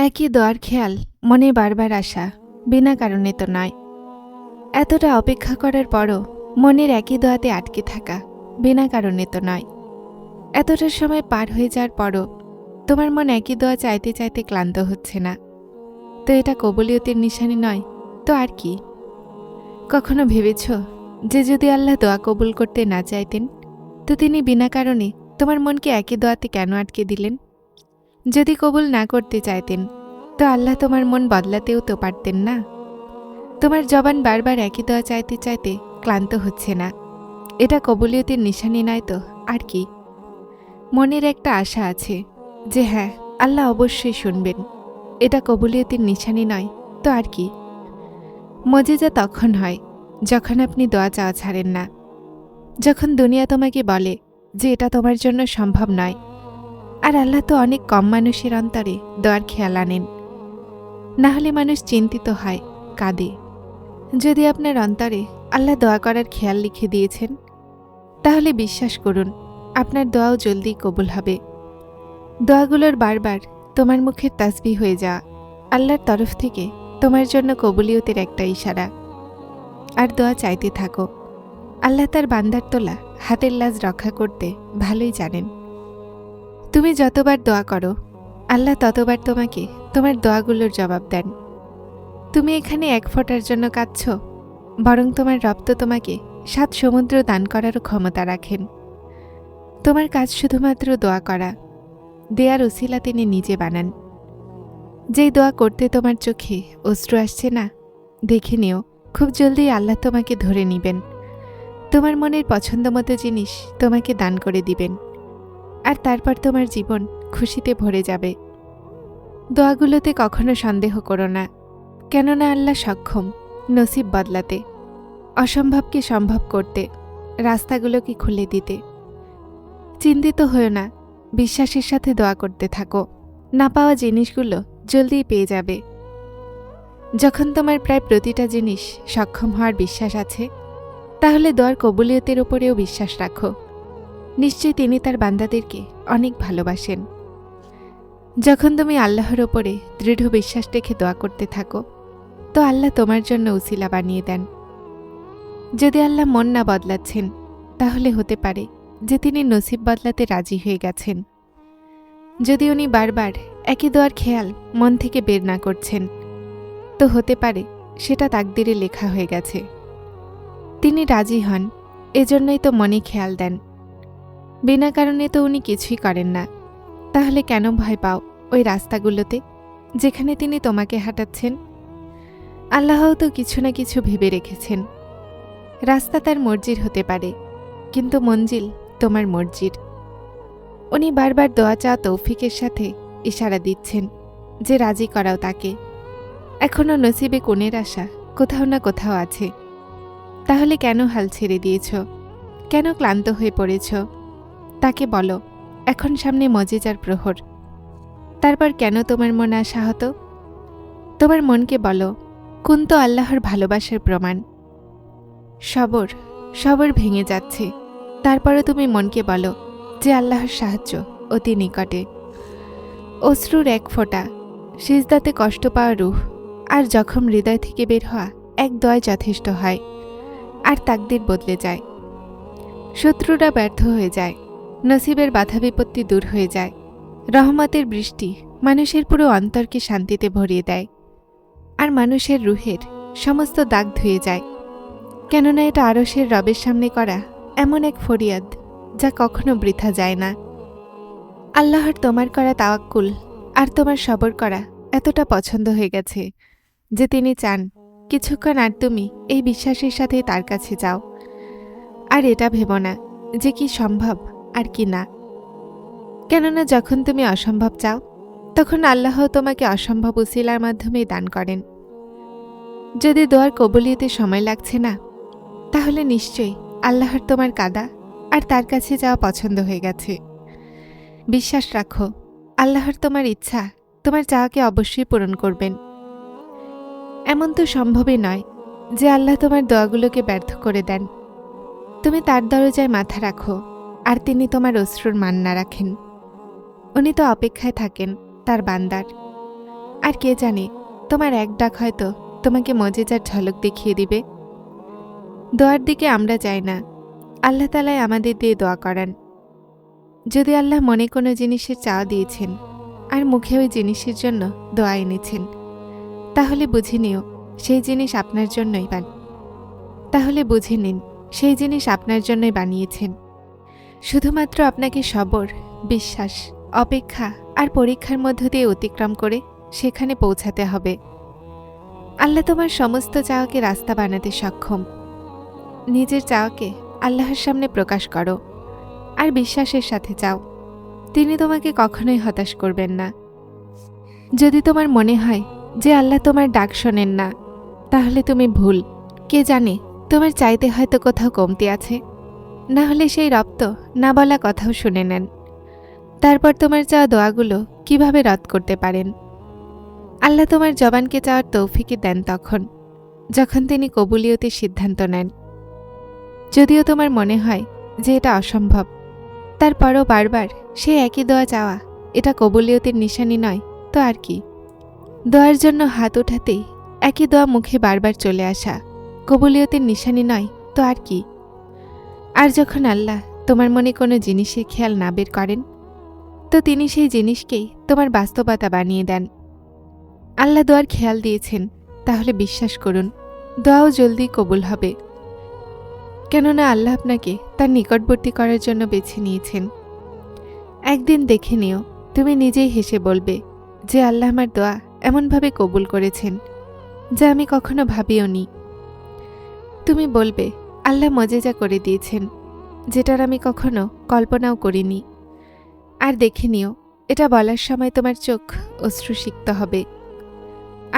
একই দোয়ার খেয়াল মনে বারবার আসা, বিনা কারণে তো নয়। এতটা অপেক্ষা করার পরও মনের একই দোয়াতে আটকে থাকা, বিনা কারণে তো নয়। এতটা সময় পার হয়ে যাওয়ার পরও তোমার মন একই দোয়া চাইতে চাইতে ক্লান্ত হচ্ছে না, তো এটা কবুলিয়তের নিশানি নয় তো আর কি? কখনো ভেবেছ যে যদি আল্লাহ দোয়া কবুল করতে না চাইতেন, তো তিনি বিনা কারণে তোমার মনকে একই দোয়াতে কেন আটকে দিলেন? যদি কবুল না করতে চাইতেন, তো আল্লাহ তোমার মন বদলাতেও তো পারতেন না। তোমার জবান বারবার একই দোয়া চাইতে চাইতে ক্লান্ত হচ্ছে না, এটা কবুলিয়তের নিশানি নয় তো আর কি? মনের একটা আশা আছে যে হ্যাঁ, আল্লাহ অবশ্যই শুনবেন, এটা কবুলিয়তের নিশানি নয় তো আর কি? মজিজা তখন হয় যখন আপনি দোয়া চাওয়া ছাড়েন না, যখন দুনিয়া তোমাকে বলে যে এটা তোমার জন্য সম্ভব নয়, আর আল্লাহ তো অনেক কম মানুষের অন্তরে দোয়ার খেয়াল আনেন। না হলে মানুষ চিন্তিত হয়, কাঁদে। যদি আপনার অন্তরে আল্লাহ দোয়া করার খেয়াল লিখে দিয়েছেন, তাহলে বিশ্বাস করুন আপনার দোয়াও জলদি কবুল হবে। দোয়াগুলোর বারবার তোমার মুখের তাসবিহ হয়ে যাওয়া আল্লাহর তরফ থেকে তোমার জন্য কবুলিয়তের একটা ইশারা। আর দোয়া চাইতে থাকো, আল্লাহ তার বান্দার তোলা হাতের লাজ রক্ষা করতে ভালোই জানেন। তুমি যতবার দোয়া করো, আল্লাহ ততবার তোমাকে তোমার দোয়াগুলোর জবাব দেন। তুমি এখানে এক ফোঁটার জন্য কাঁদছ, বরং তোমার রব তো তোমাকে 7 সমুদ্র দান করারও ক্ষমতা রাখেন। তোমার কাজ শুধুমাত্র দোয়া করা, দেয়ার উসিলা তিনি নিজে বানান। যেই দোয়া করতে তোমার চোখে অশ্রু আসছে না, দেখে নিও খুব জলদি আল্লাহ তোমাকে ধরে নিবেন, তোমার মনের পছন্দমতো জিনিস তোমাকে দান করে দিবেন, আর তারপর তোমার জীবন খুশিতে ভরে যাবে। দোয়াগুলোতে কখনো সন্দেহ করো না, কেননা আল্লাহ সক্ষম নসিব বদলাতে, অসম্ভবকে সম্ভব করতে, রাস্তাগুলোকে খুলে দিতে। চিন্তিত হয়েও না, বিশ্বাসের সাথে দোয়া করতে থাকো, না পাওয়া জিনিসগুলো জলদিই পেয়ে যাবে। যখন তোমার প্রায় প্রতিটা জিনিস সক্ষম হওয়ার বিশ্বাস আছে, তাহলে দোয়ার কবুলিয়তের উপরেও বিশ্বাস রাখো। নিশ্চয়ই তিনি তার বান্দাদেরকে অনেক ভালোবাসেন। যখন তুমি আল্লাহর ওপরে দৃঢ় বিশ্বাস রেখে দোয়া করতে থাকো, তো আল্লাহ তোমার জন্য উসিলা বানিয়ে দেন। যদি আল্লাহ মন না বদলাচ্ছেন, তাহলে হতে পারে যে তিনি নসিব বদলাতে রাজি হয়ে গেছেন। যদি উনি বারবার একই দোয়ার খেয়াল মন থেকে বের না করছেন, তো হতে পারে সেটা তাকদিরে লেখা হয়ে গেছে। তিনি রাজি হন, এজন্যই তো মনে খেয়াল দেন। বিনা কারণে তো উনি কিছুই করেন না, তাহলে কেন ভয় পাও ওই রাস্তাগুলোতে যেখানে তিনি তোমাকে হাঁটাচ্ছেন? আল্লাহও তো কিছু না কিছু ভেবে রেখেছেন। রাস্তা তার মর্জির হতে পারে, কিন্তু মঞ্জিল তোমার মর্জির। উনি বারবার দোয়া চাওয়া তৌফিকের সাথে ইশারা দিচ্ছেন যে রাজি করাও তাকে। এখনও নসিবে কোণের আশা কোথাও না কোথাও আছে। তাহলে কেন হাল ছেড়ে দিয়েছ? কেন ক্লান্ত হয়ে পড়েছ? তাকে বলো এখন সামনে মজিজার প্রহর। তারপর কেন তোমার মন আশাহত? তোমার মনকে বলো কোন তো আল্লাহর ভালোবাসার প্রমাণ। সবর সবর ভেঙে যাচ্ছে, তারপরও তুমি মনকে বলো যে আল্লাহর সাহায্য অতি নিকটে। অশ্রুর এক ফোঁটা, সিজদাতে কষ্ট পাওয়া রূহ আর জখম হৃদয় থেকে বের হওয়া এক দোয়ায় যথেষ্ট হয়, আর তাকদির বদলে যায়। শত্রুরা ব্যর্থ হয়ে যায়, নসিবের বাধা বিপত্তি দূর হয়ে যায়, রহমতের বৃষ্টি মানুষের পুরো অন্তরকে শান্তিতে ভরিয়ে দেয়, আর মানুষের রুহের সমস্ত দাগ ধুয়ে যায়। কেননা এটা আরশের রবের সামনে করা এমন এক ফরিয়াদ যা কখনো বৃথা যায় না। আল্লাহর তোমার করা তাওয়াক্কুল আর তোমার সবর করা এতটা পছন্দ হয়ে গেছে যে তিনি চান কিছুক্ষণ আর তুমি এই বিশ্বাসের সাথে তার কাছে যাও, আর এটা ভেবো না যে কি সম্ভব আর কি না। কেননা যখন তুমি অসম্ভব চাও, তখন আল্লাহ তোমাকে অসম্ভব উসিলার মাধ্যমেই দান করেন। যদি দোয়ার কবুলিয়তে সময় লাগছে না, তাহলে নিশ্চয়ই আল্লাহর তোমার কাদা আর তার কাছে যাওয়া পছন্দ হয়ে গেছে। বিশ্বাস রাখো, আল্লাহর তোমার ইচ্ছা তোমার চাওয়াকে অবশ্যই পূরণ করবেন। এমন তো সম্ভবই নয় যে আল্লাহ তোমার দোয়াগুলোকে ব্যর্থ করে দেন। তুমি তার দরজায় মাথা রাখো, আর তিনি তোমার অশ্রুর মান না রাখেন। উনি তো অপেক্ষায় থাকেন তার বান্দার, আর কে জানে তোমার এক ডাক হয়তো তোমাকে মজেজার ঝলক দেখিয়ে দিবে। দোয়ার দিকে আমরা যাই না, আল্লাহ তাআলাই আমাদের দিয়ে দোয়া করান। যদি আল্লাহ মনে কোনো জিনিসের চাওয়া দিয়েছেন আর মুখে ওই জিনিসের জন্য দোয়া এনেছেন, তাহলে বুঝে নিও সেই জিনিস আপনার জন্যই তাহলে বুঝে নিন সেই জিনিস আপনার জন্যই বানিয়েছেন। শুধুমাত্র আপনাকে সবর, বিশ্বাস, অপেক্ষা আর পরীক্ষার মধ্য দিয়ে অতিক্রম করে সেখানে পৌঁছাতে হবে। আল্লাহ তোমার সমস্ত চাওয়াকে রাস্তা বানাতে সক্ষম। নিজের চাওয়াকে আল্লাহর সামনে প্রকাশ করো আর বিশ্বাসের সাথে চাও। তিনি তোমাকে কখনোই হতাশ করবেন না। যদি তোমার মনে হয় যে আল্লাহ তোমার ডাক শোনেন না, তাহলে তুমি ভুল। কে জানে তোমার চাইতে হয়তো কোথাও কমতি আছে, না হলে সেই রব তো না বলা কথাও শুনে নেন। তারপর তোমার চাওয়া দোয়াগুলো কিভাবে রদ করতে পারেন? আল্লাহ তোমার জবানকে চাওয়ার তৌফিক দেন তখন যখন তিনি কবুলিয়তের সিদ্ধান্ত নেন। যদিও তোমার মনে হয় যে এটা অসম্ভব, তারপরও বারবার সে একই দোয়া চাওয়া এটা কবুলিয়তের নিশানি নয় তো আর কি? দোয়ার জন্য হাত ওঠাতেই একই দোয়া মুখে বারবার চলে আসা কবুলিয়তের নিশানি নয় তো আর কি? আর যখন আল্লাহ তোমার মনে কোনো জিনিসের খেয়াল না বের করেন, তো তিনি সেই জিনিসকেই তোমার বাস্তবতা বানিয়ে দেন। আল্লাহ দোয়ার খেয়াল দিয়েছেন, তাহলে বিশ্বাস করুন দোয়াও জলদি কবুল হবে। কেননা আল্লাহ আপনাকে তার নিকটবর্তী করার জন্য বেছে নিয়েছেন। একদিন দেখে নিও তুমি নিজেই হেসে বলবে যে আল্লাহ আমার দোয়া এমনভাবে কবুল করেছেন যা আমি কখনো ভাবিও নি। তুমি বলবে আল্লাহ মজেজা করে দিয়েছেন যেটার আমি কখনো কল্পনাও করিনি। আর দেখে নিও এটা বলার সময় তোমার চোখ অশ্রুসিক্ত হবে,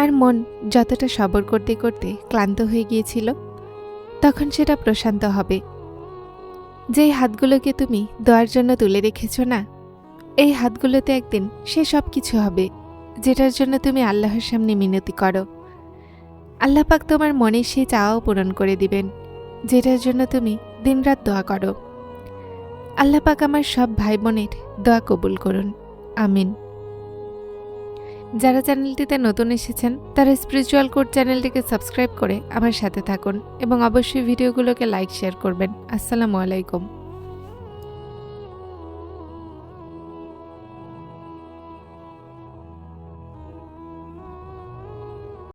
আর মন যতটা সবর করতে করতে ক্লান্ত হয়ে গিয়েছিল তখন সেটা প্রশান্ত হবে। যেই হাতগুলোকে তুমি দোয়ার জন্য তুলে রেখেছ না, এই হাতগুলোতে একদিন সে সব কিছু হবে যেটার জন্য তুমি আল্লাহর সামনে মিনতি করো। আল্লাহ পাক তোমার মনের সেই চাওয়াও পূরণ করে দিবেন যেটার জন্য তুমি দিনরাত দোয়া করো। আল্লাহ পাক আমার সব ভাই বোনের দোয়া কবুল করুন, আমিন। যারা চ্যানেলটিতে নতুন এসেছেন তারা স্পিরিচুয়াল কোড চ্যানেলটিকে সাবস্ক্রাইব করে আমার সাথে থাকুন এবং অবশ্যই ভিডিওগুলোকে লাইক শেয়ার করবেন। আসসালামু আলাইকুম।